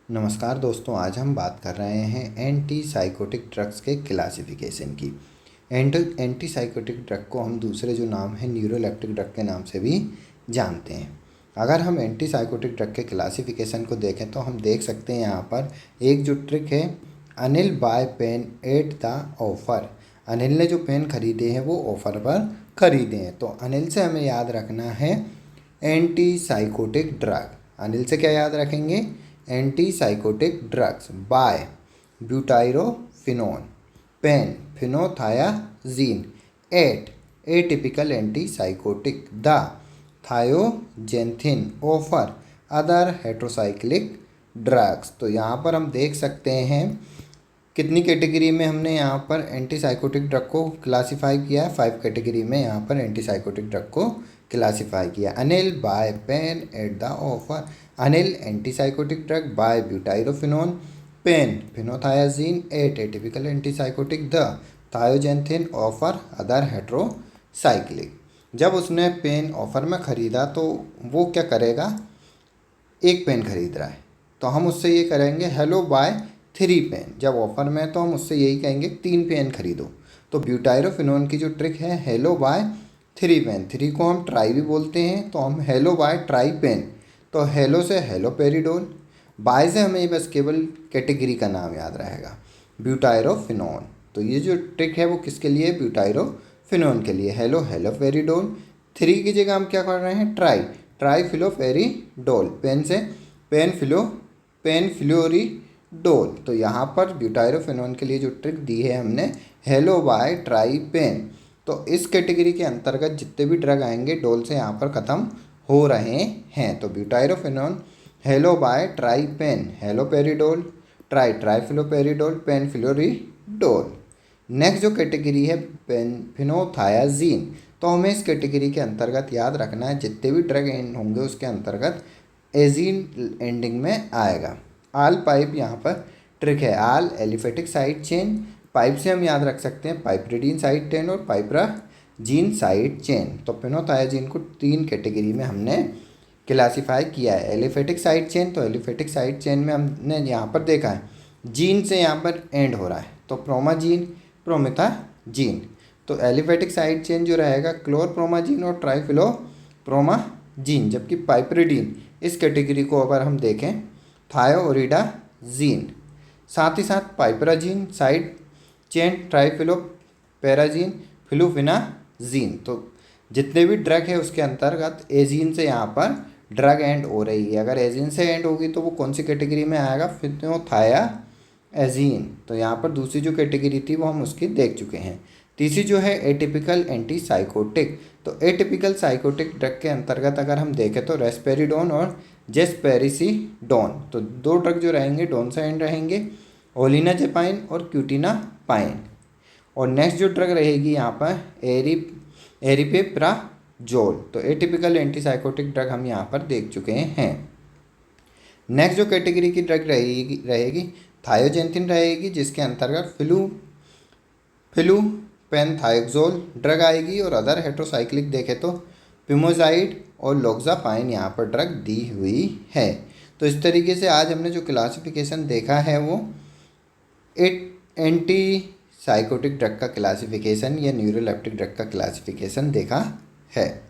नमस्कार दोस्तों, आज हम बात कर रहे हैं एंटी साइकोटिक ड्रग्स के क्लासिफिकेशन की। एंटी साइकोटिक ड्रग को हम दूसरे जो नाम है न्यूरोलेप्टिक ड्रग के नाम से भी जानते हैं। अगर हम एंटी साइकोटिक ड्रग के क्लासिफिकेशन को देखें तो हम देख सकते हैं यहाँ पर एक जो ट्रिक है, Anil bye pen at the offer. Anil ने जो पेन खरीदे हैं वो ऑफर पर खरीदे हैं, तो अनिल से हमें याद रखना है एंटी साइकोटिक ड्रग। अनिल से क्या याद रखेंगे? Antipsychotic drugs by butyrophenone, pen phenothiazine, at atypical antipsychotic the thioxanthene, offer other heterocyclic drugs. तो यहाँ पर हम देख सकते हैं कितनी कैटेगरी में हमने यहाँ पर एंटी साइकोटिक ड्रग को क्लासीफाई किया है। 5 कैटेगरी में यहाँ पर एंटी साइकोटिक ड्रग को क्लासीफाई किया। Anil bye pen at the offer, Anil antipsychotic drug by butyrophenone, pen phenothiazine, at atypical antipsychotic the thioxanthene, offer other heterocyclic. जब उसने पेन ऑफर में ख़रीदा तो वो क्या करेगा? एक पेन खरीद रहा है तो हम उससे ये करेंगे हेलो बाय 3 पेन। जब ऑफर में है तो हम उससे यही कहेंगे 3 पेन खरीदो। तो ब्यूटाइरोफिनोन की जो ट्रिक है हेलो बाय 3 पेन, 3 को हम ट्राई भी बोलते हैं तो हम हेलो बाय ट्राई पेन। तो हेलो से हेलो पेरिडोल, बाय से हमें बस केवल कैटेगरी का नाम याद रहेगा ब्यूटाइरोफिनोन। तो ये जो ट्रिक है वो किसके लिए? ब्यूटाइरोफिनोन के लिए। हेलो हेलो पेरिडोल, 3 की जगह हम क्या कर रहे हैं? ट्राई ट्राईफिलोपेरिडोल, पेन से पेन फ्लोरिडोल। तो यहाँ पर ब्यूटाइरोफिनोन के लिए जो ट्रिक दी है हमने हेलो बाय ट्राई पेन। तो इस कैटेगरी के अंतर्गत जितने भी ड्रग आएंगे डोल से यहाँ पर ख़त्म हो रहे हैं। तो butyrophenone hello by try pen, haloperidol, trifluperidol, penfluridol. Next जो कैटेगरी है फिनोथायाजीन, तो हमें इस कैटेगरी के अंतर्गत याद रखना है जितने भी ड्रग एंड होंगे उसके अंतर्गत एजीन एंडिंग में आएगा। आल पाइप यहाँ पर ट्रिक है, आल एलिफेटिक साइड चेन। पाइप से हम याद रख सकते हैं पाइपरिडीन साइड चेन और पाइपराजीन साइड चेन। तो फिनोथायाजीन को 3 कैटेगरी में हमने क्लासीफाई किया है। एलिफेटिक साइड चेन, तो एलिफेटिक साइड चेन में हमने यहाँ पर देखा है जीन से यहाँ पर एंड हो रहा है, तो प्रोमाजीन प्रोमिथाजीन। तो एलिफेटिक साइड चेन जो रहेगा क्लोरप्रोमाजीन और ट्राईफ्लोप्रोमाजीन। जबकि पाइपरिडीन इस कैटेगरी को अगर हम देखें थायोरिडाजीन, साथ ही साथ पाइपराजीन साइड चेन ट्राईफ्लोपेराजीन फ्लूफिनाजीन। तो जितने भी ड्रग है उसके अंतर्गत एजीन से यहाँ पर ड्रग एंड हो रही है। अगर एजीन से एंड होगी तो वो कौन सी कैटेगरी में आएगा? फिनोथायाजीन। तो यहाँ पर दूसरी जो कैटेगरी थी वो हम उसकी देख चुके हैं। तीसरी जो है एटिपिकल एंटी साइकोटिक। तो एटिपिकल साइकोटिक ड्रग के अंतर्गत अगर हम देखें तो रेस्पेरिडोन और जेस्पेरिसिडोन। तो 2 ड्रग जो रहेंगे डोन से एंड रहेंगे, ओलिनाजेपाइन और क्यूटिनापाइन। और नेक्स्ट जो ड्रग रहेगी यहाँ पर एरिपेप्राजोल। तो एटिपिकल एंटीसाइकोटिक ड्रग हम यहाँ पर देख चुके हैं। नेक्स्ट जो कैटेगरी की ड्रग रहेगी थायोजेंथिन रहेगी, जिसके अंतर्गत फिलूपेनथायोक्सोल ड्रग आएगी। और अदर हेट्रोसाइक्लिक देखें तो पिमोजाइड और लोक्सापाइन यहाँ पर ड्रग दी हुई है। तो इस तरीके से आज हमने जो क्लासिफिकेशन देखा है वो एंटी साइकोटिक ड्रग का क्लासिफिकेशन या न्यूरोलेप्टिक ड्रग का क्लासिफिकेशन देखा है।